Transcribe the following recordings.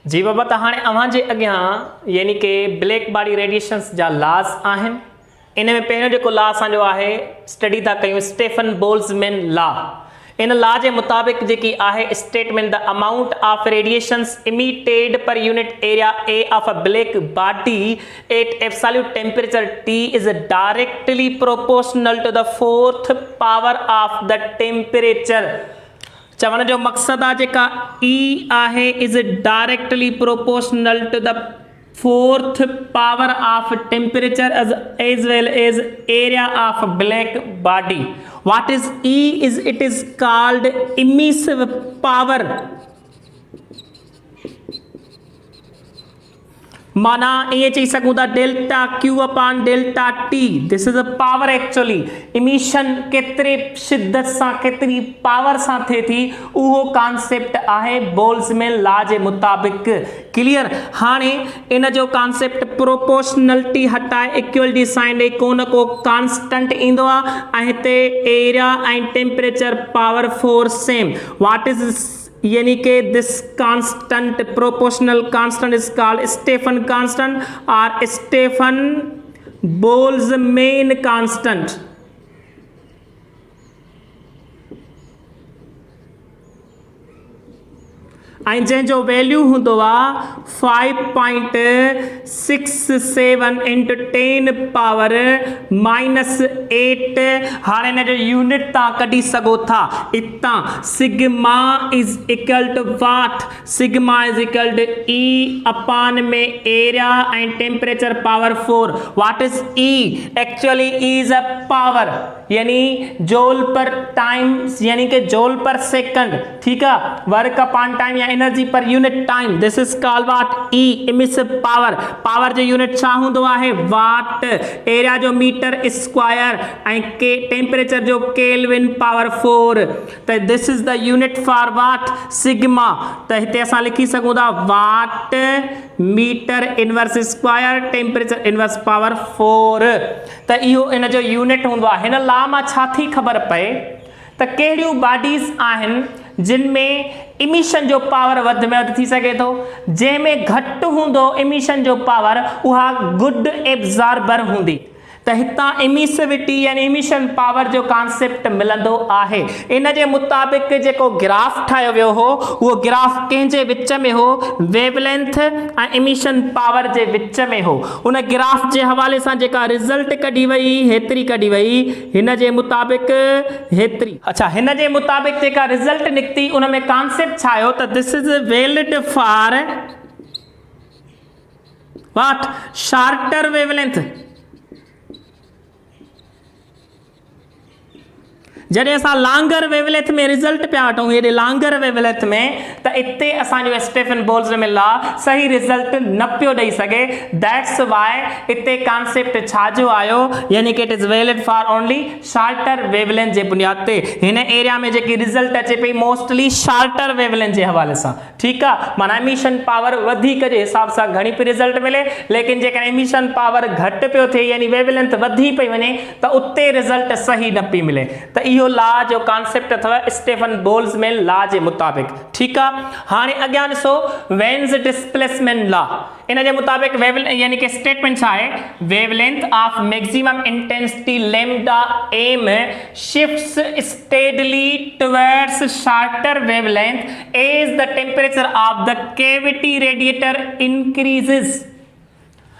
जी बाबा, तो हाँ अवां जे अॻियां यानी कि ब्लैक बॉडी रेडिएशंस जा लॉस आहिनि। इन में पहिरियों जेको लॉ असांजो आहे स्टडी था कयूं स्टीफन बोल्ट्ज़मैन लॉ। इन लॉ जे मुताबिक़ जेकी आहे statement the amount of radiations emitted per unit area a of a black body at absolute temperature T is directly proportional to the fourth power of the temperature. चवण जो मक़सद आहे जेका ई आहे is directly proportional to the fourth power of temperature as well as area of black body. What is E? It is called emissive power. माना ये चई सघूं था delta Q upon delta T. This is a power actually emission केतिरे शिद्दत सां केतिरी power सां थिए थी उहो कॉन्सेप्ट आहे बोल्ट्ज़मैन लॉ जे मुताबिक़। क्लियर। हाणे इन जो कॉन्सेप्ट प्रोपोर्शनलिटी हटाए इक्वलिटी साइन ॾेई को न को कांस्टेंट ईंदो आहे ऐं हिते एरिया ऐं temperature power 4 same. What is यानी कि this constant proportional constant is called Stefan constant और स्टीफन बोल्ट्ज़मैन कांस्टेंट। ऐं जंहिंजो वैल्यू हूंदो आहे 5.67 इंटू 10 पावर -8। हाणे हिन जो यूनिट तव्हां कढी सघो था इतां sigma is equal to watt. Sigma is equal to E upon में area and temperature power 4। What is E? Actually E is a power यानी जूल पर टाइम यानी कि जूल पर सेकंड। ठीक है। वर्क अपॉन टाइम या energy per unit time. This is called what? E emissive power. Power जो unit छा हूंदो आहे? वाट। एरिया जो मीटर स्क्वायर ऐं के टेम्परेचर जो केल्विन पावर 4। तो this is the unit for what? Sigma. तो हिते असां लिखी सघूं था watt metre inverse square temperature inverse power 4। तो इहो इन जो यूनिट हूंदो आहे। हिन लॉ मां छा थी ख़बर पए त कहिड़ियूं बॉडीज़ आहिनि जिन में इमिशन जो पावर वध में वध थी सके थो। जंहिंमें घटि हूंदो इमिशन जो पावर उहा गुड एब्जॉर्बर हूंदी। त हितां इमिसिविटी यानी इमिशन पावर जो कॉन्सेप्ट मिलंदो आहे। इन जे मुताबिक़ जेको ग्राफ ठाहियो वियो हो उहो ग्राफ कंहिंजे विच में हो? वेवलेंथ ऐं इमिशन पावर जे विच में हो। उन ग्राफ जे हवाले सां जेका रिज़ल्ट कढी वई हेतिरी कढी वई। हिन जे मुताबिक़ हेतिरी। अच्छा, हिन जे मुताबिक़ जेका रिज़ल्ट निकिती उन में कॉन्सेप्ट छा आयो त this is valid for what? Shorter wavelength. जॾहिं असां लॉन्गर वेवलेंथ में रिज़ल्ट पिया वठूं हेॾे लॉन्गर वेवलेंथ में त इते असांजो स्टीफन बोल्ट्ज़मैन लॉ सही रिज़ल्ट न पियो ॾेई सघे। दैट्स वाई इते कॉन्सेप्ट छा जो आयो यानी कि it is valid for only shorter wavelength जे बुनियाद ते। हिन एरिया में जेकी रिज़ल्ट अचे पई मोस्टली शॉर्टर वेवलेंथ जे हवाले सां। ठीकु आहे। माना इमिशन पावर वधीक जे हिसाब सां घणी पई रिज़ल्ट मिले, लेकिन जेकॾहिं इमिशन पावर घटि पियो थिए यानी वेवलेंथ वधी पई वञे त उते रिज़ल्ट सही न पई मिले। त इहो लॉ जो कॉन्सेप्ट अथव स्टीफन बोल्ट्ज़मैन लॉ जे मुताबिक़। ठीकु आहे। हाणे अॻियां ॾिसो वेन्स डिस्प्लेसमेंट लॉ। इन जे मुताबिक़ यानी कि स्टेटमेंट छा आहे? Wavelength of maximum intensity lambda M shifts steadily towards shorter wavelength as the temperature of the cavity radiator increases.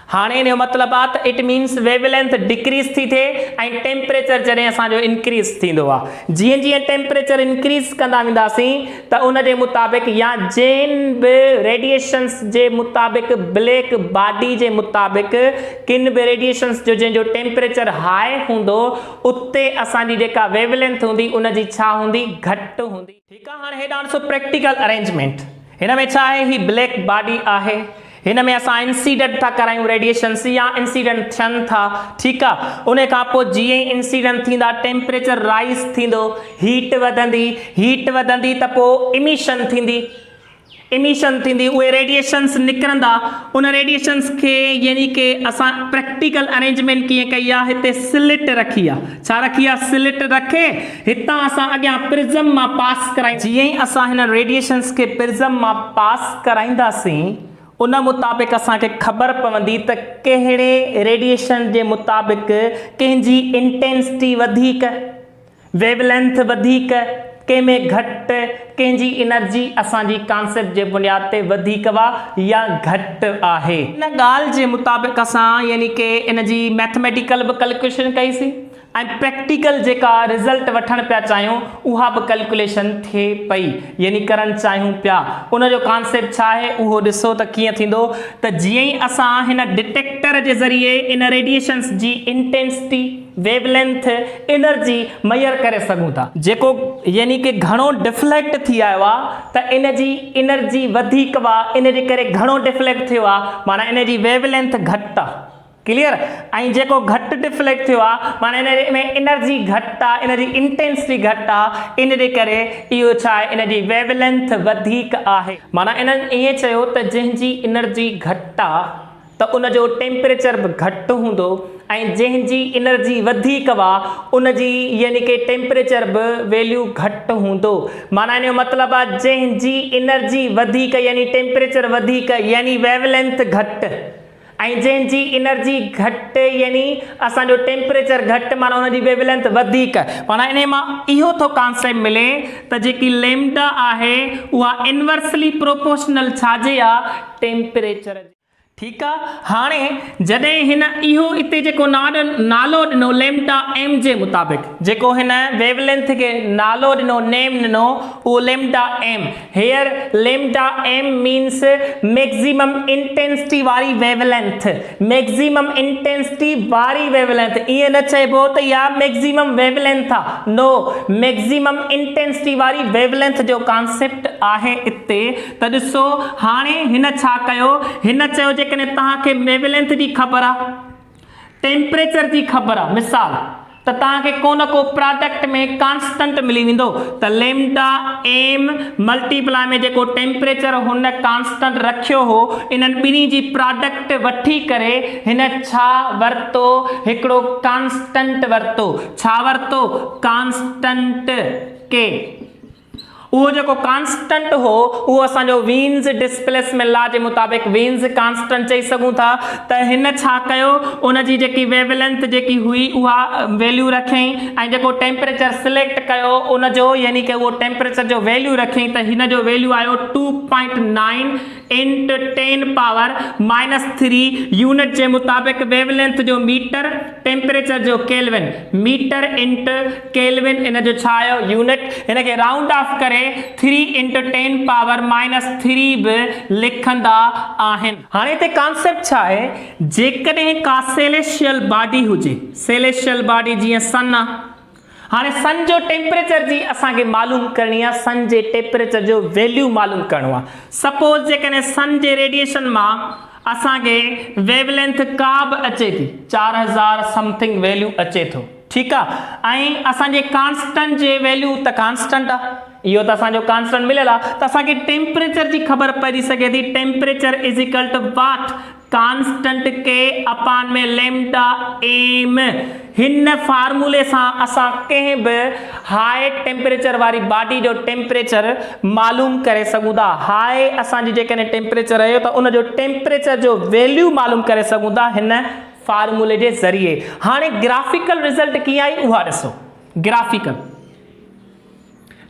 हाणे इन जो मतिलबु आहे त इट मीन्स वेवलेंथ डिक्रीज़ थी थिए ऐं टेम्परेचर जॾहिं असांजो इंक्रीज़ थींदो आहे। जीअं जीअं टेम्परेचर इंक्रीज़ कंदा वेंदासीं त उन जे मुताबिक़ या जिन बि रेडिएशंस जे मुताबिक़ ब्लैक बॉडी जे मुताबिक़ किन बि रेडिएशंस जो जंहिंजो टेम्परेचर हाई हूंदो उते असांजी जेका वेवलेंथ हूंदी उन जी छा हूंदी? घटि हूंदी। ठीकु आहे। हाणे हेॾां ॾिसो प्रैक्टिकल अरेंजमेंट। हिन में छा आहे? ही ब्लैक बॉडी आहे। हिन में असां इंसीडेंट था करायूं रेडिएशंस या इंसीडेंट थियनि था। ठीकु आहे। उन खां पोइ जीअं ई इंसीडेंट थींदा टेम्परेचर राइज थींदो, हीट वधंदी त पोइ इमिशन थींदी। इमिशन थींदी, उहे रेडिएशंस निकिरंदा, उन रेडिएशंस खे यानी कि असां प्रैक्टिकल अरेंजमेंट कीअं कई आहे, हिते स्लिट रखी आहे, छा रखी आहे, स्लिट रखे हितां असां अॻियां प्रिज़म मां पास कराई, जीअं ई असां हिन रेडिएशंस खे प्रिज़म मां पास कराईंदासीं उन मुताबिक़ असांखे ख़बर पवंदी त कहिड़े रेडिएशन जे मुताबिक़ कंहिंजी इंटेंसिटी वधीक, वेवलेंथ वधीक, कंहिंमें घटि, कंहिंजी एनर्जी असांजी कॉन्सेप्ट जे बुनियाद ते वधीक वा या घटि आहे। इन ॻाल्हि जे मुताबिक़ असां यानी कि इन जी मैथमेटिकल बि कैलकुलेशन कईसीं ऐं प्रैक्टिकल जेका रिज़ल्ट वठण पिया चाहियूं उहा बि कैलकुलेशन थिए पई, यानी करणु चाहियूं पिया। उन जो कॉन्सेप्ट छा आहे उहो ॾिसो त कीअं थींदो, त जीअं ई असां हिन डिटेक्टर जे ज़रिए इन रेडिएशंस जी इंटेंसिटी, वेवलेंथ, एनर्जी मेजर करे सघूं था, जेको यानी कि घणो डिफ्लेक्ट थी आयो आहे त इन जी एनर्जी वधीक वा, इन जे करे घणो डिफ्लेक्ट थियो आहे, माना इन जी वेवलेंथ घटि आहे, क्लियर। ऐं जेको घटि डिफ्लेक्ट थियो आहे माना इन में एनर्जी घटि आहे, इन जी इंटेंसिटी घटि आहे, इन जे करे इहो छा आहे, इन जी वेवलेंथ वधीक आहे। माना इन्हनि ईअं चयो त जंहिंजी एनर्जी घटि आहे त उन जो टेम्परेचर बि घटि हूंदो ऐं जंहिंजी एनर्जी वधीक वा उन जी यानी कि टेम्परेचर बि वैल्यू घटि हूंदो। माना इन जो मतिलबु आहे जंहिंजी एनर्जी वधीक यानी टेम्परेचर वधीक यानी वेवलेंथ घटि ऐं जंहिंजी एनर्जी घटि यानी असांजो टेम्परेचर घटि माना हुनजी वेवलेंथ वधीक। माना इन मां इहो थो कॉन्सेप्ट मिले त जेकी लैम्डा आहे उहा इनवर्सली प्रोपोर्शनल छाजे आहे, टेम्परेचर जी। ठीकु आहे। हाणे जॾहिं हिन इहो हिते जेको नालो ॾिनो लैम्डा एम जे मुताबिक़, जेको हिन वेवलेंथ खे नालो ॾिनो, नेम ॾिनो, उहो lambda M. Here lambda M means maximum intensity वारी वेवलेंथ, मैक्सिमम इंटेंसिटी वारी वेवलेंथ। ईअं न चइबो त इहा मैक्सिमम वेवलेंथ आहे, नो, मैक्सिमम इंटेंसिटी वारी वेवलेंथ जो कॉन्सेप्ट आहे हिते। त ॾिसो हाणे हिन छा कयो, हिन चयो जेकॾहिं तव्हांखे वेवलेंथ जी ख़बर आहे, टेम्परेचर जी ख़बर आहे मिसाल, त तव्हांखे को न को प्रोडक्ट में कांस्टेंट मिली वेंदो, त लैम्डा एम मल्टीप्लाई में जेको टेम्परेचर हुन कांस्टेंट रखियो हो, इन्हनि ॿिन्ही जी प्रोडक्ट वठी करे हिन छा वरितो, हिकिड़ो कांस्टेंट वरितो। छा वरितो, कांस्टेंट के। उहो जेको कांस्टेंट हो उहो असांजो वीन्स डिस्प्लेसमेंट लॉ जे मुताबिक़ वीन्स कांस्टेंट चई सघूं था। त हिन छा कयो, उन जी जेकी वेवलेंथ जेकी हुई उहा वैल्यू रखियईं ऐं जेको टेम्परेचर सिलेक्ट कयो उन जो यानी कि उहो टेम्परेचर जो वैल्यू रखियईं, त हिन जो वैल्यू आयो 2.9 × 10⁻³ यूनिट जे मुताबिक़ वेवलेंथ जो मीटर, टेम्परेचर जो केल्विन, मीटर × केल्विन इन जो छा आयो यूनिट। हिन खे राउंड ऑफ करे 3 × 10⁻³ बि लिखंदा आहिनि। हाणे हिते कॉन्सेप्ट छा आहे, जेकॾहिं का सेलेशियल बॉडी हुजे, सेलेशियल बॉडी जीअं सन आहे, हाणे सन जो टेम्परेचर जी असांखे मालूम करणी आहे, सन जे टेम्परेचर जो वैल्यू मालूम करणो आहे। सपोज जेकॾहिं सन जे रेडिएशन मां असांखे वेवलेंथ का बि अचे थी, 4000 समथिंग वैल्यू अचे थो, ठीकु आहे, ऐं असांजे कांस्टेंट जे वैल्यू त कांस्टेंट आहे, इहो त असांजो कांस्टेंट मिलियल आहे, त असांखे टेम्परेचर जी ख़बर पइजी सघे थी। Temperature is equal to what, constant के अपान में लैम्डा एम। हिन फार्मूले सां असां कंहिं बि हाई टेम्परेचर वारी बॉडी जो टेम्परेचर मालूम करे सघूं था। हाई असांजी जेकॾहिं टेम्परेचर रहियो त उन जो टेम्परेचर जो वैल्यू मालूम करे सघूं था हिन फार्मूले जे ज़रिए। हाणे ग्राफिकल रिज़ल्ट कीअं आई उहा ॾिसो। ग्राफिकल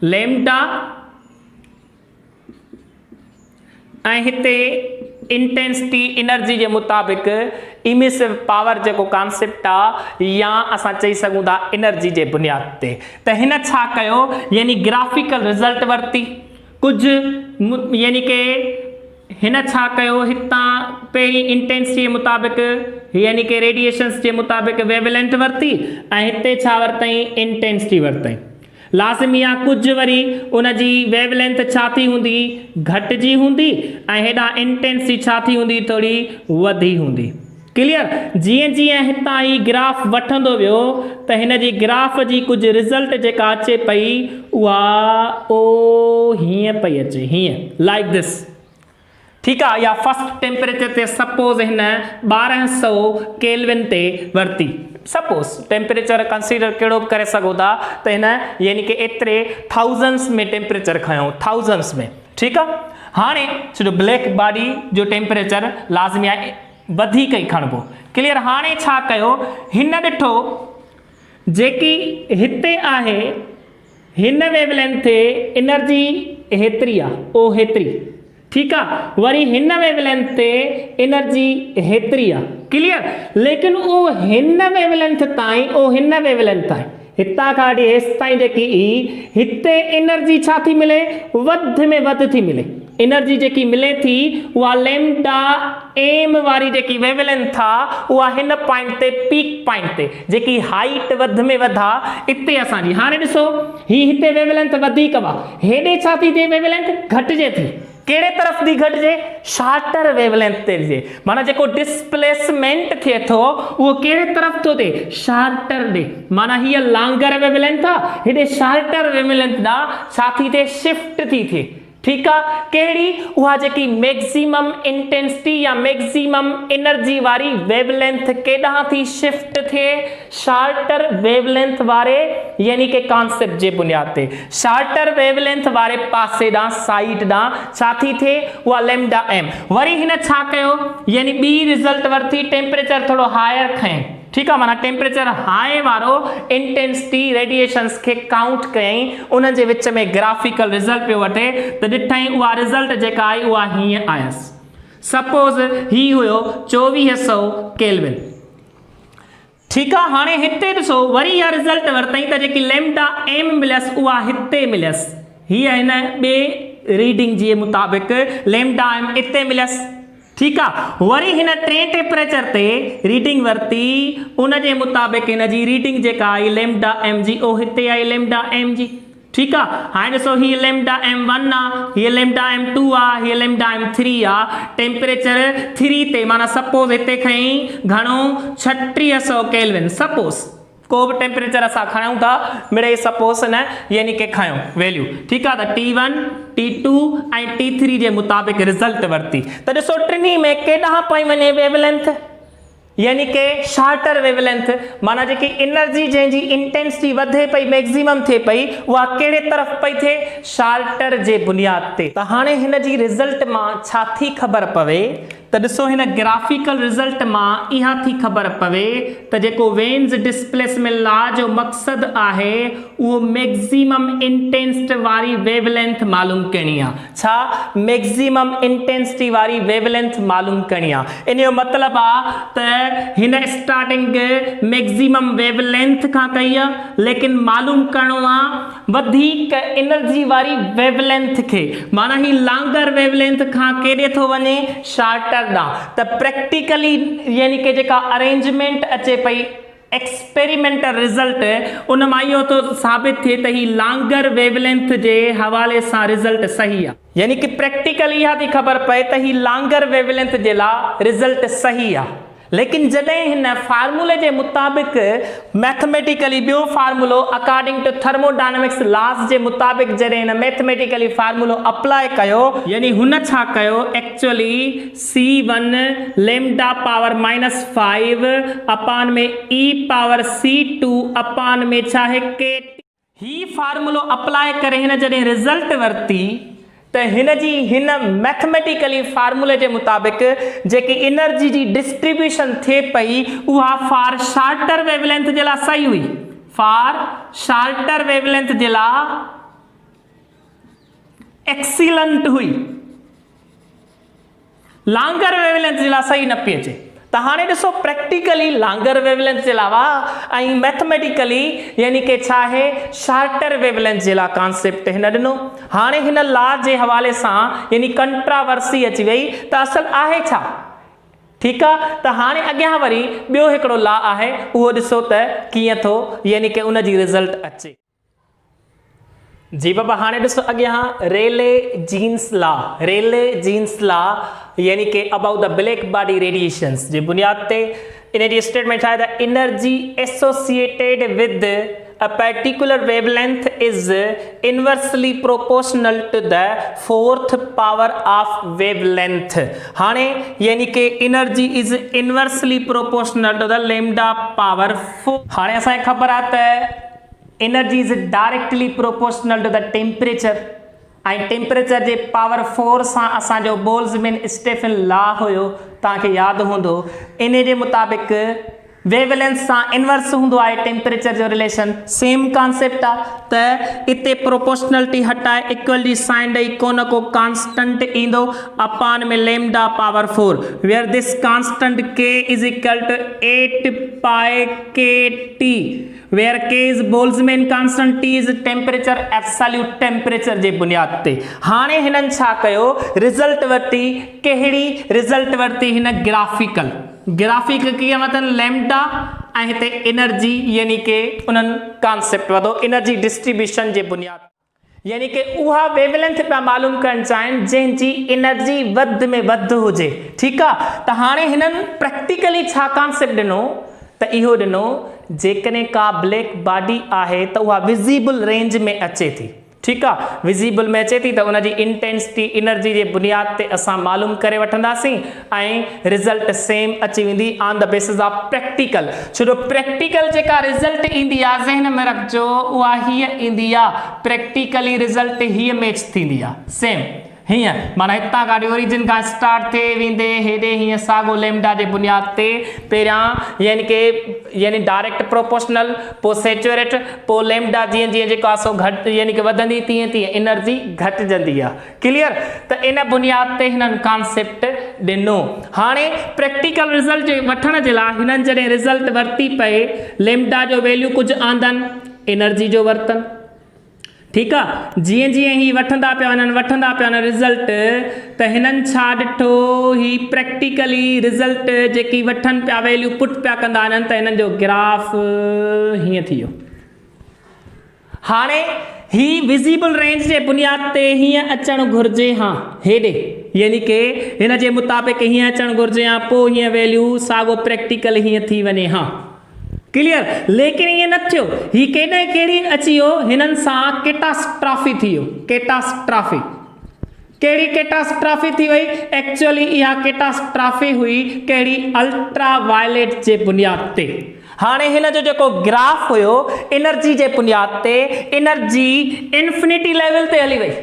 लैम्डा ऐं हिते इंटेंसिटी एनर्जी जे मुताबिक़ इमिसिव पावर जेको कॉन्सेप्ट आहे, या असां चई सघूं था एनर्जी जे बुनियाद ते। त हिन छा कयो, यानी ग्राफिकल रिज़ल्ट वरिती कुझु, यानी कि हिन छा कयो, हितां पहिरीं इंटेंसिटी जे मुताबिक़ यानी कि रेडिएशंस जे मुताबिक़ वेवलेंथ वरिती ऐं हिते छा वरितई, इंटेंसिटी वरितई। लाज़मी आहे कुझु वरी उन जी वेवलेंथ छा थी हूंदी, घटिजी हूंदी ऐं हेॾां इंटेंसिटी छा थी हूंदी, थोरी वधी हूंदी। क्लियर। जीअं जीअं हितां ही ग्राफ वठंदो वियो त हिन जी ग्राफ जी कुछ रिजल्ट जेका अचे पई उहा ओ हीअं पई अचे, हीअं लाइक दिस। ठीक है, या फर्स्ट टेम्परेचर ते सपोज हिन 1200 केल्विन ते वरती, सपोज टेम्परेचर कंसीडर कहिड़ो करे सघो था त हिन यानी कि एतिरे थाउजेंड्स में टेम्परेचर खयों, थाउजेंड्स में। ठीक है, हाणे छो ब्लैक बॉडी जो टेम्परेचर लाज़मी आहे वधीक ई खणबो। क्लियर। हाणे छा कयो, हिन ॾिठो जेकी हिते आहे हिन वेवलेंथ ते एनर्जी हेतिरी आहे, ओ हेतिरी। ठीक है, वरी हिन वेवलेंथ ते एनर्जी हेतिरी आहे। क्लियर। लेकिन ओ हिन वेवलेंथ ताईं, ओ हिन वेवलेंथ ताईं हितां खां वठी हेसि ताईं जेकी हिते एनर्जी छा थी मिले, वध में वध थी मिले। एनर्जी जेकी मिले थी उहा लैम्डा एम वारी जेकी वेवलेंथ आहे उहा हिन पॉइंट ते पीक पॉइंट ते जेकी हाइट वध में वधा इते असांजी। हाणे ॾिसो ही हिते वेवलेंथ वधीक वा, हेॾे छा थी थिए वेवलेंथ घटिजे थी। केड़े तरफ दी घटिजे, शार्टर वेवलेंथ ते जे, माना जेको डिस्प्लेसमेंट थिए थो वो केड़े तरफ तो दे, शार्टर दे। माना ही लॉन्गर वेवलेंथ आ, हेडे शार्टर वेवलेंथ दा छा थी थे, शिफ्ट थी थे। ठीक है, केड़ी उहा जेकी मैक्सिमम इंटेंसिटी या मैक्सिमम एनर्जी वारी वेवलेंथ केडा थी शिफ्ट थे, शार्टर वेवलेंथ वारे यानी के कॉन्सेप्ट जे बुनियाद ते शार्टर वेवलेंथ वारे पासे दा साइड दा छा थी थे उहा लैम्डा एम। वरी हिन छा कयो यानी बी रिजल्ट वरती टेम्परेचर थोड़ो हायर खयं। ठीक है, माना टेम्परेचर हाई वारो इंटेंसिटी रेडिएशंस के काउंट कयई, उन जे विच में ग्राफिकल रिजल्ट पे वठे त ॾिठई उहा रिजल्ट जेका आई उहा हीअं आयसि। सपोज ही हुयो 2400 केल्विन। ठीक है, हाणे हिते ॾिसो वरी इहा रिजल्ट वरतई त जेकी लैम्डा एम मिलयसि उहा हिते मिलयसि, हीअ हिन ॿिए रीडिंग जे मुताबिक़ लैम्डा एम इते मिलयसि। ठीक है, वरी हिन टे टेम्परेचर ते रीडिंग वरती, उन जे मुताबिक़ हिन जी रीडिंग जेका आई लैम्डा एम जी ओ हिते आई लैम्डा एम जी। ठीक है, हाणे ॾिसो ही लैम्डा एम 1 आ, हीअ लैम्डा एम 2 आ, हीअ लैम्डा एम 3 आ। टेम्परेचर 3 ते माना सपोज हिते खई घणो 3600 केल्विन। सपोज को भी टेम्परेचर असां खयूं था मिड़े सपोज न यानी के खयूं वैल्यू। ठीक है, T1 T2 ऐं T3 जे मुताबिक़ रिजल्ट वरती त ॾिसो टिनी में केॾांहुं पई वञे वेवलेंथ यानी के शार्टर वेवलेंथ, माना जेकी एनर्जी जंहिंजी इंटेंसिटी वधे पई मैक्सिमम थे पई उहा कहिड़े तरफ पई थे, शार्टर जे बुनियाद ते। त हाणे हिन जी रिजल्ट मां छा थी ख़बर पवे त ॾिसो हिन ग्राफिकल रिजल्ट मां इहा थी ख़बर पवे त जेको वेन्स डिस्प्लेसमेंट लॉ जो मक़सद आहे उहो मैक्सिमम इंटेंसिटी वारी वेवलेंथ मालूम करणी आहे। छा मैक्सिमम इंटेंसिटी वारी वेवलेंथ मालूम करणी आहे। इन जो मतलब आहे त हिन स्टार्टिंग मैक्सिमम वेवलेंथ खां कई आहे, लेकिन मालूम करणो आहे वधीक एनर्जी वारी वेवलेंथ खे, माना ही लॉन्गर वेवलेंथ खां केॾे थो वञे, शार्टर ॾांहुं। त प्रैक्टिकली यानी कि जेका अरेंजमेंट अचे पई एक्सपेरिमेंटल रिजल्ट उन मां इहो तो साबित थिए त ही लॉन्गर वेवलेंथ जे हवाले सां रिजल्ट सही आहे। यानी कि प्रैक्टिकली इहा थी ख़बर पए त ही लॉन्गर वेवलेंथ जे लाइ रिजल्ट सही आहे। लेकिन जॾहिं हिन फार्मूले जे मुताबिक़ मैथमेटिकली ॿियो फार्मूलो अकॉर्डिंग टू थर्मोडायनेमिक्स लॉस जे मुताबिक़ जॾहिं हिन मैथमेटिकली फार्मूलो अप्लाई कयो, यानी हुन छा कयो एक्चुअली C1 लैम्डा पावर -5 अपान में E पावर C2 अपान में छा है K। ही फार्मूलो अप्लाई करे हिन जॾहिं रिजल्ट वरती त हिन जी हिन मैथमेटिकली फार्मूले जे मुताबिक़ जेकी एनर्जी जी डिस्ट्रीब्यूशन थे पई उहा फॉर शार्टर वेवलेंथ जे लाइ सही हुई, फॉर शार्टर वेवलेंथ जे लाइ एक्सीलेंट हुई, लॉन्गर वेवलेंथ जे लाइ सही न पई अचे। त हाणे ॾिसो प्रैक्टिकली लॉन्गर वेवलेंथ जे अलावा ऐं मैथमेटिकली यानी कि छा है शार्टर वेवलेंथ जे लाइ कॉन्सेप्ट हिन ॾिनो। हाणे हिन लॉ जे हवाले सां यानी कंट्रावर्सी अची वई त असल आहे छा। ठीक आहे, त हाणे अॻियां वरी ॿियो हिकिड़ो लॉ आहे उहो ॾिसो त कीअं थो यानी कि उन जी रिज़ल्ट अचे। जी बाबा हाणे ॾिसो अॻियां रेले जीन्स लॉ यानी कि about the black body radiations जे बुनियाद ते इन जी स्टेटमेंट आहे the energy associated with a particular wavelength is inversely proportional to the fourth power of wavelength हाणे यानी कि energy is inversely proportional to the lambda power 4 हाणे असांखे ख़बर आहे त energy is directly proportional to the temperature ऐं temperature जे पावर 4 सां असांजो बोल्ट्ज़मैन स्टेफन लॉ हुयो तव्हांखे यादि हूंदो इन जे मुताबिक़ वेवलेंथ सां इनवर्स हूंदो आहे टेम्परेचर जो रिलेशन सेम कॉन्सेप्ट आहे त इते प्रोपोर्शनलिटी हटाए इक्वल जी साइन ॾेई को न को कांस्टेंट ईंदो अपान में lambda power 4 where this constant k is equal to 8 pi kt where k is Boltzmann constant t is temperature absolute temperature जे बुनियाद ते हाणे हिननि छा कयो रिज़ल्ट वरिती कहिड़ी रिज़ल्ट वरिती हिन ग्राफिक कीअं वरितनि लैम्डा ऐं हिते एनर्जी यानी कि उन्हनि कॉन्सेप्ट वरितो एनर्जी डिस्ट्रीब्यूशन जे बुनियाद यानी कि उहा वेवलेंथ पिया मालूम करणु चाहिनि जंहिंजी एनर्जी वधि में वधि हुजे ठीकु आहे त हाणे हिननि प्रैक्टिकली छा कॉन्सेप्ट ॾिनो त इहो ॾिनो जेकॾहिं का ब्लैक बॉडी आहे त उहा विज़िबल रेंज में अचे थी ठीकु आहे विज़िबल में अचे थी त उनजी इंटेंसिटी एनर्जी जे बुनियाद ते असां मालूम करे वठंदासीं ऐं रिज़ल्ट सेम अची वेंदी on the basis of practical छो जो प्रैक्टिकल जेका रिज़ल्ट ईंदी आहे ज़हन में रखिजो उहा हीअ ईंदी आहे प्रैक्टिकली रिज़ल्ट हीअ मैच थींदी आहे सेम हीअं माना हितां खां ओरिजिन खां स्टार्ट थिए वेंदे हेॾे हीअं साॻो लैम्डा जे बुनियाद ते पहिरियां यानी डायरेक्ट प्रोपोर्शनल पोइ सेचुरेट पोइ लैम्डा जीअं जीअं जेको आहे सो घटि यानी कि वधंदी तीअं तीअं एनर्जी घटिजंदी आहे क्लियर त इन बुनियाद ते हिननि कॉन्सेप्ट ॾिनो हाणे प्रैक्टिकल रिज़ल्ट वठण जे लाइ हिननि जॾहिं रिज़ल्ट वरिती पए लैम्डा जो वैल्यू कुझु आंदनि एनर्जी जो वरितनि ठीकु आहे जीअं जीअं ही वठंदा पिया वञनि रिज़ल्ट त हिननि छा ॾिठो ही प्रैक्टिकली रिज़ल्ट जेकी वठनि पिया वैल्यू पुट पिया कंदा वञनि त हिननि जो ग्राफ हीअं थी वियो हाणे ही विज़िबल रेंज जे बुनियाद ते हीअं अचणु घुरिजे हा हेॾे यानी कि हिन जे मुताबिक़ हीअं अचणु घुरिजे हा पोइ हीअं वैल्यू साॻो प्रैक्टिकल हीअं थी वञे हा क्लियर लेकिन ये न थियो ही केॾे कहिड़ी अची वियो हिननि सां कैटास्ट्रॉफी थी वियो कैटास्ट्रॉफी कहिड़ी कैटास्ट्रॉफी थी वई एक्चुअली इहा कैटास्ट्रॉफी हुई कहिड़ी अल्ट्रा वायलेट जे बुनियाद ते हाणे हिन जो जेको ग्राफ हुयो एनर्जी जे बुनियाद ते एनर्जी इंफिनिटी लेवल ते हली वई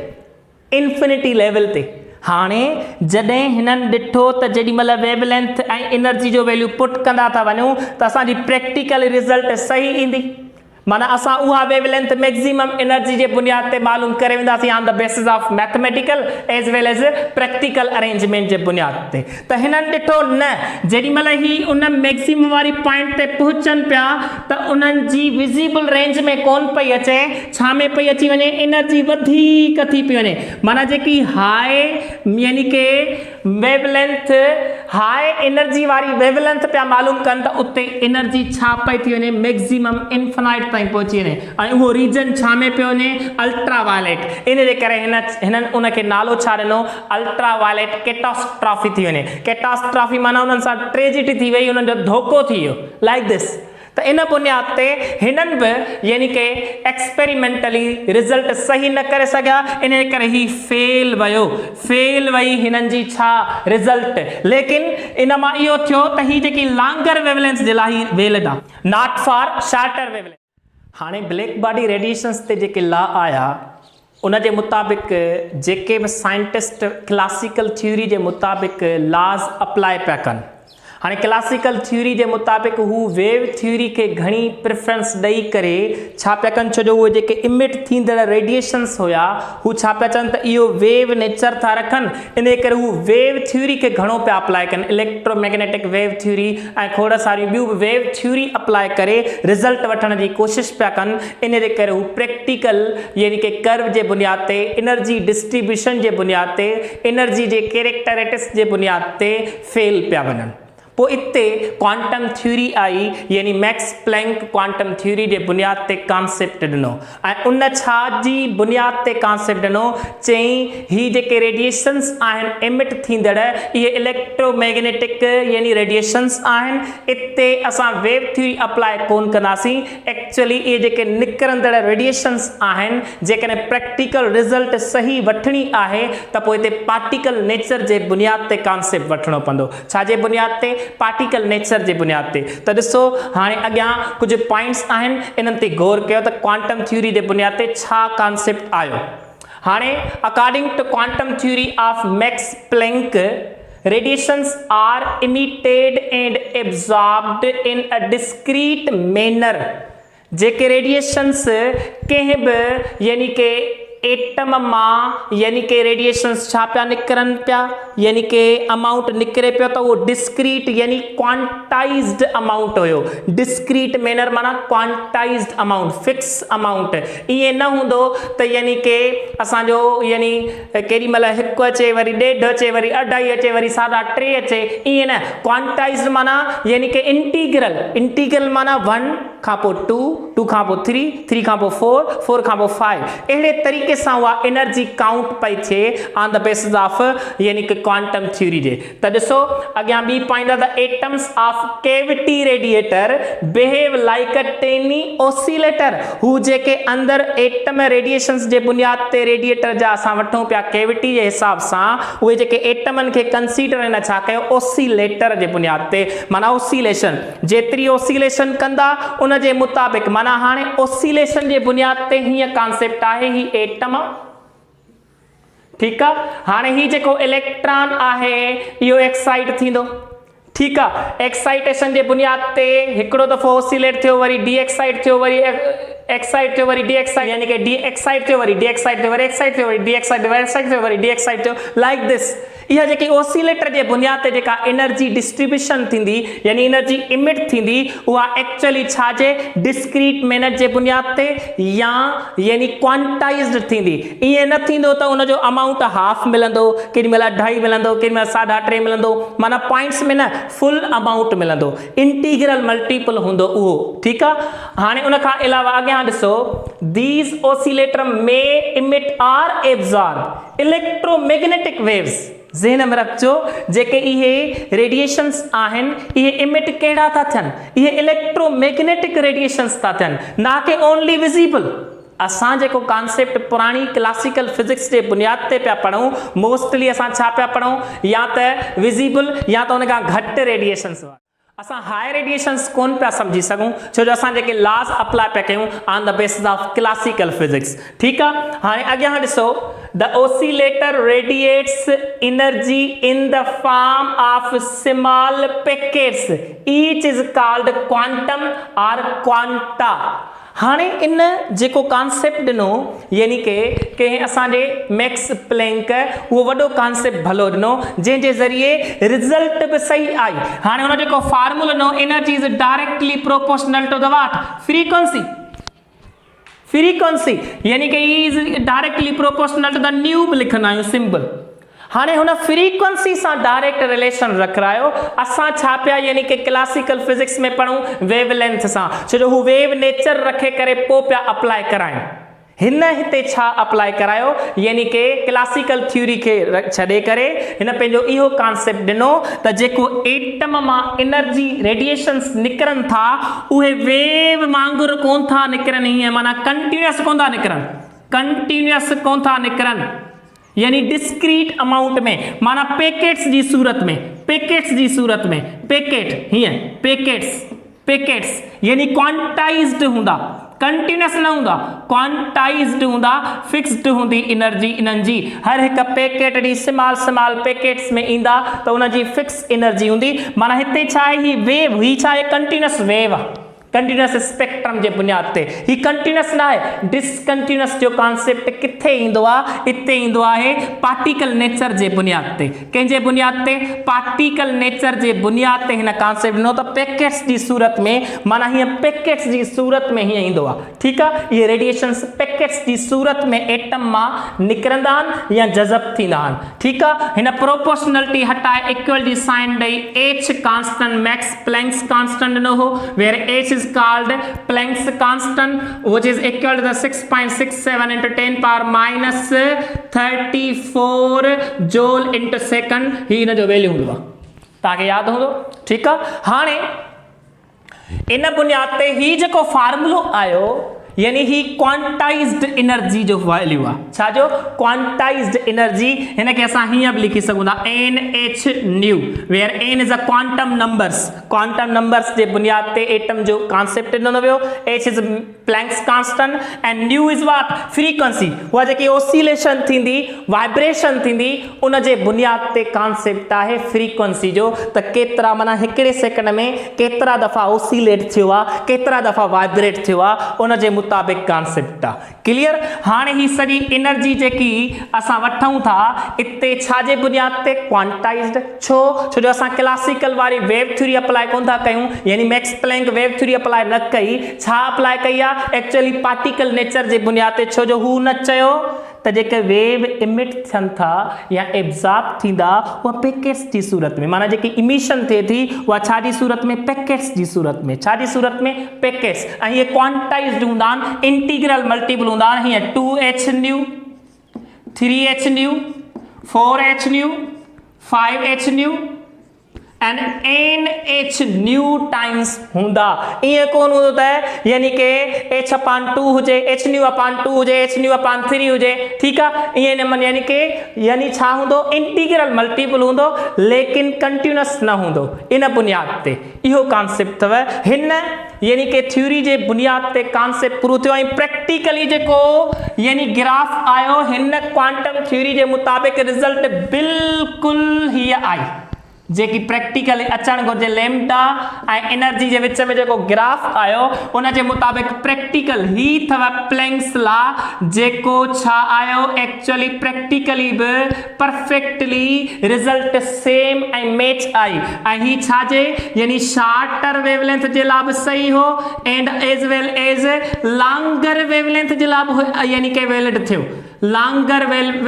इंफिनिटी लेवल ते हाणे जॾहिं हिननि ॾिठो त जेॾी महिल वेवलेंथ ऐं एनर्जी जो वैल्यू पुट कंदा था वञूं त असांजी प्रैक्टिकल रिज़ल्ट सही ईंदी माना असां उहा वेवलेंथ मैक्सिमम एनर्जी जे बुनियाद ते मालूम करे वेंदासीं on the basis of mathematical as well as practical arrangement जे बुनियाद ते त हिननि ॾिठो न जेॾी महिल ही उन मैक्सिमम वारी पॉइंट ते पहुचनि पिया त उन्हनि जी विज़िबल रेंज में कोन पई अचे छा में पई अची वञे एनर्जी वधीक थी पई वञे माना जेकी हाई यानी कि वेवलेंथ हाई एनर्जी वारी वेवलेंथ पिया मालूम कनि त उते एनर्जी छा पई थी वञे मैक्सिमम इन्फिनाइट ताईं पहुची वञे ऐं उहो रीजन छा में पियो वञे अल्ट्रा वायलेट इन जे करे हिननि उनखे नालो छा ॾिनो अल्ट्रा वायलेट कैटास्ट्रॉफी थी वञे कैटास्ट्रॉफी माना उन्हनि सां ट्रेजिडी थी वई उन्हनि जो धोखो थी वियो लाइक दिस त इन बुनियाद ते हिननि बि यानी कि एक्सपेरिमेंटली रिज़ल्ट सही न करे सघिया इन जे करे ही फेल वई हिननि जी छा रिज़ल्ट लेकिन इन मां इहो थियो त ही जेकी लॉन्गर वेवलेंथ जे लाइ वेलिड आहे नॉट फॉर शॉर्टर वेवलेंथ हाणे ब्लैक बॉडी रेडिएशंस ते जेके लॉ आया उन जे मुताबिक़ जेके बि साइंटिस्ट क्लासिकल थ्योरी जे मुताबिक़ लॉज अप्लाई पिया कनि हाणे क्लासिकल थ्योरी जे मुताबिक़ हू वेव थ्योरी खे घणी प्रिफरेंस ॾेई करे छा पिया कनि छो जो उहे जेके इमिट थींदड़ रेडिएशंस हुया हू छा पिया चवनि त इहो वेव नेचर था रखनि इन करे हू वेव थ्योरी खे घणो पिया अप्लाई कनि इलेक्ट्रोमैग्नेटिक वेव थ्योरी ऐं खोड़ सारियूं ॿियूं बि वेव थ्योरी अप्लाई करे रिज़ल्ट वठण जी कोशिशि पिया कनि इन जे करे हू प्रैक्टिकल यानी कि कर्व जे बुनियाद ते एनर्जी डिस्ट्रीब्यूशन जे बुनियाद ते एनर्जी जे कैरेक्टरिस्टिक्स जे बुनियाद ते फेल पिया वञनि पोइ इते क्वांटम थ्योरी आई, यानी मैक्स प्लैंक क्वांटम थ्योरी जे बुनियाद ते कॉन्सेप्ट ॾिनो ऐं उन छा जी बुनियाद ते कॉन्सेप्ट ॾिनो, चई ही जेके रेडिएशंस आहिनि एमिट थींदड़ इहे इलेक्ट्रोमैग्नेटिक यानी रेडिएशंस आहिनि। इते असां वेव थ्योरी अप्लाई कोन कंदासीं, एक्चुअली इहे जेके निकिरंदड़ रेडिएशंस आहिनि जेकॾहिं प्रैक्टिकल रिज़ल्ट सही वठणी आहे त पोइ हिते पार्टिकल नेचर जे बुनियाद ते कॉन्सेप्ट वठणो पवंदो। छाजे बुनियाद ते? पार्टिकल नेचर जे बुनियाद ते। त ॾिसो हाणे अॻियां कुझु पॉइंट्स आहिनि, इन्हनि ते गौर कयो त क्वांटम थ्योरी जे बुनियाद ते छा कॉन्सेप्ट आयो। हाणे according to quantum theory of Max Planck, radiations are emitted and absorbed in a discrete manner। जेके रेडिएशंस कंहिं बि यानी के एटम मां यानी के रेडिएशंस छा पिया निकिरनि पिया, यानी के अमाउंट निकिरे पियो त उहो डिस्क्रीट यानी क्वांटाइज्ड अमाउंट हुयो। डिस्क्रीट मैनर माना क्वांटाइज्ड अमाउंट, फिक्स अमाउंट। ईअं न हूंदो त यानी के असांजो यानी केॾी महिल 1 अचे वरी 1.5 अचे वरी 2.5 अचे वरी 3.5 अचे, ईअं न। क्वांटाइज्ड माना यानी के इंटीग्रल, इंटीग्रल माना 1 खां पोइ 2, 2 खां पोइ 3, 3 खां पोइ 4, 4 खां पोइ 5। अहिड़े तरीक़े सां उहा एनर्जी काउंट पई थिए ऑन द बेसिस ऑफ यानी कि क्वांटम थ्योरी जे। त ॾिसो अॻियां ॿी पॉइंट आहे, the atoms of cavity radiator behave like a tiny oscillator. हू जेके अंदर एटम रेडिएशंस जे बुनियाद ते रेडिएटर जा असां वठूं पिया कैविटी जे हिसाब सां, उहे जेके एटमनि खे कंसीडर हिन छा कयो, ऑसिलेटर जे बुनियाद ते, माना ऑसिलेशन। जेतिरी ऑसिलेशन कंदा उन जे मुताबिक़, माना हाणे ऑसिलेशन जे बुनियाद ते हीअं कॉन्सेप्ट आहे, ही एटम, ठीकु आहे। हाणे ही जेको इलेक्ट्रॉन आहे इहो एक्साइट थींदो, ठीकु आहे। एक्साइटेशन जे बुनियाद ते हिकिड़ो दफ़ो ऑसिलेट थियो, वरी डी एक्साइट थियो, वरी एक्साइट थियो, वरी डी एक्साइट, यानी कि डी एक्साइट थियो, वरी डी एक्साइट थियो, वरी एक्साइट थियो, वरी डी एक्साइट थियो, वरी एक्साइट थियो, वरी डी एक्साइट थियो, लाइक दिस। इहा जेकी ऑसिलेटर जे बुनियाद ते जेका एनर्जी डिस्ट्रीब्यूशन थींदी यानी एनर्जी इमिट थींदी, उहा एक्चुअली छाजे, डिस्क्रीट मैनर जे बुनियाद ते या यानी क्वांटाइज्ड थींदी। ईअं न थींदो त उनजो अमाउंट हाफ मिलंदो, केॾी महिल 2.5 मिलंदो, केॾी महिल 3.5 मिलंदो, माना पॉइंट्स में न फुल अमाउंट मिलंदो, इंटीग्रल मल्टीपल हूंदो उहो, ठीकु आहे। हाणे उन खां अलावा अॻियां ॾिसो, these oscillator may emit or absorb electromagnetic waves. ज़हन में रखजो, जेके इहे रेडिएशंस आहिनि इहे इमिट कहिड़ा था थियनि, इहे इलेक्ट्रोमैग्नेटिक रेडिएशंस था थियनि, ना कि ओनली विजिबल। असां जेको कॉन्सेप्ट पुराणी क्लासिकल फिजिक्स जे बुनियाद ते पिया पढ़ूं, मोस्टली असां छा पिया पढ़ूं, या त विजिबल या त उन खां घटि रेडिएशंस। असां हाई रेडिएशंस कोन पिया सम्झी सघूं, छो जो असां जेके लॉज अप्लाई पिया कयूं on the basis of classical physics, ठीकु आहे। हाणे अॻियां ॾिसो, the oscillator radiates energy in the form of small packets, each is called quantum और क्वांटा। हाणे इन जेको कॉन्सेप्ट ॾिनो यानी के असांजे मैक्स प्लैंक, उहो वॾो कॉन्सेप्ट भलो ॾिनो जंहिंजे ज़रिए रिज़ल्ट बि सही आई। हाणे हुन जेको फार्मूलो ॾिनो, energy is directly proportional to the what, frequency. Frequency यानी कि is directly proportional to the nu बि लिखंदा आहियूं सिंबल। हाणे हुन फ्रीक्वेंसी सां डायरेक्ट रिलेशन रखायो। असां छा पिया यानी कि क्लासिकल फिजिक्स में पढ़ूं, वेवलेंथ सां, छो जो हू वेव नेचर रखे करे पोइ पिया अप्लाई कराइनि। हिन हिते छा अप्लाई करायो, यानी कि क्लासिकल थ्योरी खे छॾे करे हिन पंहिंजो इहो कॉन्सेप्ट ॾिनो त जेको एटम मां एनर्जी रेडिएशंस निकिरनि था उहे वेव वांगुरु कोन था निकिरनि, हीअं माना कंटिन्यूअस कोन था निकिरनि, कंटिन्यूअस कोन था निकिरनि, यानी डिस्क्रीट अमाउंट में, माना पैकेट्स जी सूरत में, पैकेट्स जी सूरत में, पैकेट हीअं पैकेट्स यानी क्वांटाइज्ड हूंदा, कंटिन्यूअस न हूंदा, क्वांटाइज्ड हूंदा, फिक्स्ड हूंदी एनर्जी इन्हनि जी। हर हिकु पैकेट ॾी स्मॉल पैकेट्स में ईंदा त उन जी फिक्स एनर्जी हूंदी। माना हिते छा आहे, ही वेव, ही छा आहे, कंटिन्यूअस वेव, कंटिन्यूअस स्पेक्ट्रम जे बुनियाद ते ही कंटिन्यूअस ना है डिसकंटिन्यूअस जो कॉन्सेप्ट किथे इंदो आ इते इंदो आहे पार्टिकल नेचर जे बुनियाद ते कंहिंजे बुनियाद ते पार्टिकल नेचर जे बुनियाद ते हिन कॉन्सेप्ट नो त पैकेट्स जी सूरत में माना हीअ पैकेट्स जी सूरत में हीअ इंदो आ ठीकु आहे ये रेडिएशंस पैकेट्स जी सूरत में एटम मां निकिरंदा आहिनि या जज़ब थींदा आहिनि ठीकु आहे हिन प्रोपोर्शनलिटी हटाए इक्वल जी साइन ॾेई H constant Max Planck's constant न हो where H is called Planck's constant which is equal to the 6.67 into 10 power minus 34 joule into second ही इन जो वैल्यू हूंदो आहे तव्हांखे यादि हूंदो ठीकु आहे हाणे इन बुनियाद ते ही जेको फार्मूलो आयो यानी ही क्वांटाइज्ड एनर्जी जो वैल्यू आहे छा जो क्वांटाइज्ड एनर्जी हिन खे असां हीअं बि लिखी सघूं था NH nu where N is a quantum numbers जे बुनियाद ते एटम जो कॉन्सेप्ट ॾिनो वियो H is Planck's constant and nu is what frequency उहा जेकी ओसिलेशन थींदी वाइब्रेशन थींदी उन जे बुनियाद ते कॉन्सेप्ट आहे फ्रीक्वेंसी जो त केतिरा माना हिकिड़े सेकंड में केतिरा दफ़ा ओसिलेट थियो आहे केतिरा दफ़ा वाइब्रेट थियो आहे उन जे मुताबिक कॉन्सेप्ट आहे क्लियर हाणे ही सॼी एनर्जी जेकी असां वठूं था इते छा जे बुनियाद ते क्वांटाइज्ड छो जो असां क्लासिकल वारी वेव थ्योरी अप्लाई कोन था कयूं यानी Max Planck wave theory apply न कई छा अप्लाई कई आहे एक्चुअली पार्टिकल नेचर जे बुनियाद ते छो जो हू न चयो त जेके वेव इमिट थियनि था या एब्जॉर्ब थींदा उहा पैकेट्स जी सूरत में माना जेकी इमिशन थिए थी उहा छा जी सूरत में पैकेट्स जी सूरत में छा जी सूरत में पैकेट्स ऐं इहे क्वांटाइज्ड हूंदा आहिनि इंटीग्रल मल्टीपल हूंदा आहिनि हीअं 2H new 3H new 4H new 5H new and NH new times हूंदा ईअं कोन हूंदो त यानी के H/2 हुजे H न्यू अपॉन 2 हुजे H न्यू अपॉन 3 हुजे ठीकु आहे ईअं न यानी के यानी छा हूंदो इंटीग्रल मल्टीपल हूंदो लेकिन कंटिन्यूअस न हूंदो इन बुनियाद ते इहो कॉन्सेप्ट अथव हिन यानी के थ्योरी जे बुनियाद ते कॉन्सेप्ट पूरो थियो ऐं प्रैक्टिकली जेको यानी ग्राफ आयो हिन क्वांटम थ्योरी जे मुताबिक रिजल्ट बिल्कुलु हीअ आई जेकी प्रैक्टिकली अचणु घुरिजे लैम्डा ऐं एनर्जी जे विच में जेको ग्राफ आयो उन जे मुताबिक प्रैक्टिकल ही अथव प्लैंक्स लॉ जेको छा आयो एक्चुअली प्रैक्टिकली बि परफेक्टली रिजल्ट सेम ऐं मैच आई ऐं ही छा जे यानी शार्टर वेवलेंथ जे लाइ बि सही हो and as well as longer wavelength जे लाइ बि यानी के वैलिड थियो लॉन्गर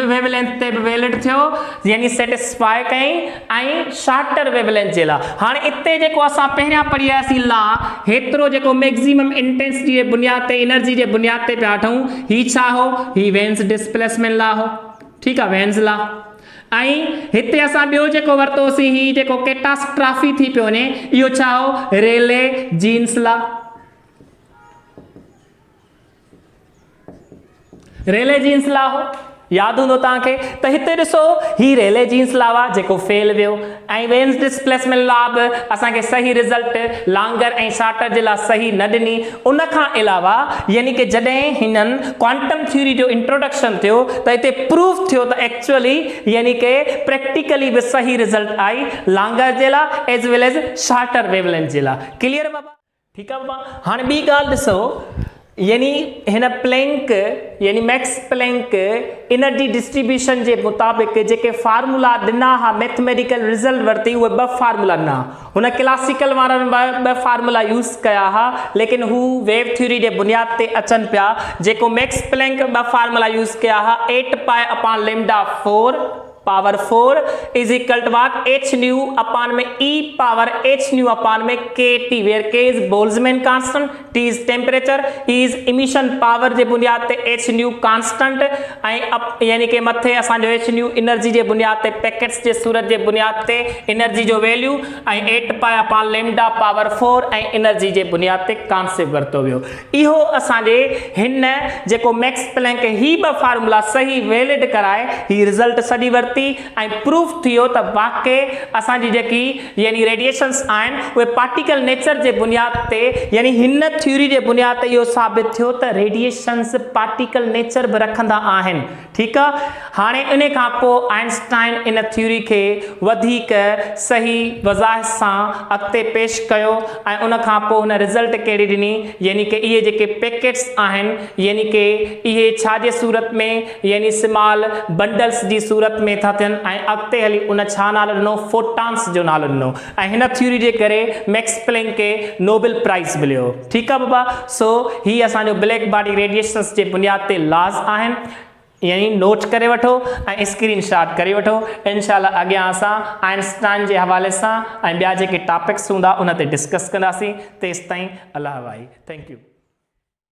वेवलेंथ ते बि वैलिड थियो यानी सेटिस्फाई कई ऐं शार्टर वेवलेंथ जे लाइ हाणे इते जेको असां पहिरियां पढ़ी आयासीं लॉ हेतिरो जेको मैक्सिमम इंटेंसिटी जे बुनियाद ते एनर्जी जे बुनियाद ते पिया वठूं ही छा हो ही वेन्स डिस्प्लेसमेंट लॉ हो ठीकु आहे वेन्स लॉ ऐं हिते असां ॿियो जेको वरितोसीं ही जेको कैटास्ट्रॉफी थी पियो वञे इहो छा हो रेले जीन्स लॉ रेले जीन्स लॉ हो यादि हूंदो तव्हांखे त हिते ॾिसो ही रेले जीन्स लॉ आहे जेको फेल वियो ऐं वेन्स डिस्प्लेसमेंट लॉ बि असांखे सही रिज़ल्ट लॉन्गर ऐं शार्टर जे लाइ सही न ॾिनी उन खां अलावा यानी कि जॾहिं हिननि क्वांटम थ्योरी जो इंट्रोडक्शन थियो त हिते प्रूफ थियो त एक्चुअली यानी कि प्रैक्टिकली बि सही रिज़ल्ट आई लॉन्गर जे लाइ age well age shorter wavelength जे लाइ क्लियर बाबा ठीकु आहे बाबा हाणे ॿी ॻाल्हि ॾिसो यानी हिन प्लैंक यानी मैक्स प्लैंक एनर्जी डिस्ट्रीब्यूशन जे मुताबिक जेके फार्मूला ॾिना हा मैथमेटिकल रिज़ल्ट वरिती उहे ॿ फार्मूला ॾिना हुन क्लासिकल वारनि ॿ फार्मूला यूज़ कया हा लेकिन हू वेव थ्योरी जे बुनियाद ते अचनि पिया जेको मैक्स प्लैंक ॿ फार्मूला यूज़ कया हा 8π/λ4 power 4 is equal to what h nu upon में e power h nu upon में kt where k is Boltzmann constant t is temperature e is emission power जे बुनियाद ते h न्यू कांस्टेंट ऐं यानी कि मथे असांजो h न्यू एनर्जी जे बुनियाद ते पैकेट्स जे सूरत जे बुनियाद ते एनर्जी जो वैल्यू ऐं 8π/λ पावर 4 ऐं एनर्जी जे बुनियाद ते कॉन्सेप्ट वरतो वियो इहो असांजे हिन जेको मैक्स प्लैंक ही ॿ फार्मूला सही वैलिड कराए ही रिज़ल्ट सॼी वरती कती ऐं प्रूफ थियो त वाकई असांजी जेकी यानी रेडिएशंस आहिनि उहे पार्टिकल नेचर जे बुनियाद ते यानी हिन थ्योरी जे बुनियाद ते इहो साबित थियो त रेडिएशंस पार्टिकल नेचर बि रखंदा आहिनि। ठीकु आहे, हाणे इन खां पोइ आइंस्टाइन इन थ्योरी खे वधीक सही वज़ाहत सां अॻिते पेश कयो ऐं उन खां पोइ हुन रिज़ल्ट कहिड़ी ॾिनी, यानी कि इहे जेके पैकेट्स आहिनि यानी कि इहे छाजे सूरत में यानी स्मॉल बंडल्स जी सूरत में था थियनि ऐं अॻिते हली उन छा नालो ॾिनो, फोटॉन्स जो नालो ॾिनो ऐं हिन थ्योरी जे करे मैक्स प्लैंक खे नोबेल प्राइज़ मिलियो। ठीकु आहे बाबा, सो ही असांजो ब्लैक बॉडी रेडिएशंस जे बुनियाद ते लॉज़ आहिनि, यानी नोट करे वठो ऐं स्क्रीन शॉट करे वठो। इंशाल्लाह अॻियां असां आइंस्टाइन जे हवाले सां ऐं ॿिया जेके टॉपिक्स हूंदा उन ते डिस्कस कंदासीं। तेसिताईं अल्लाह वाई, थैंक यू।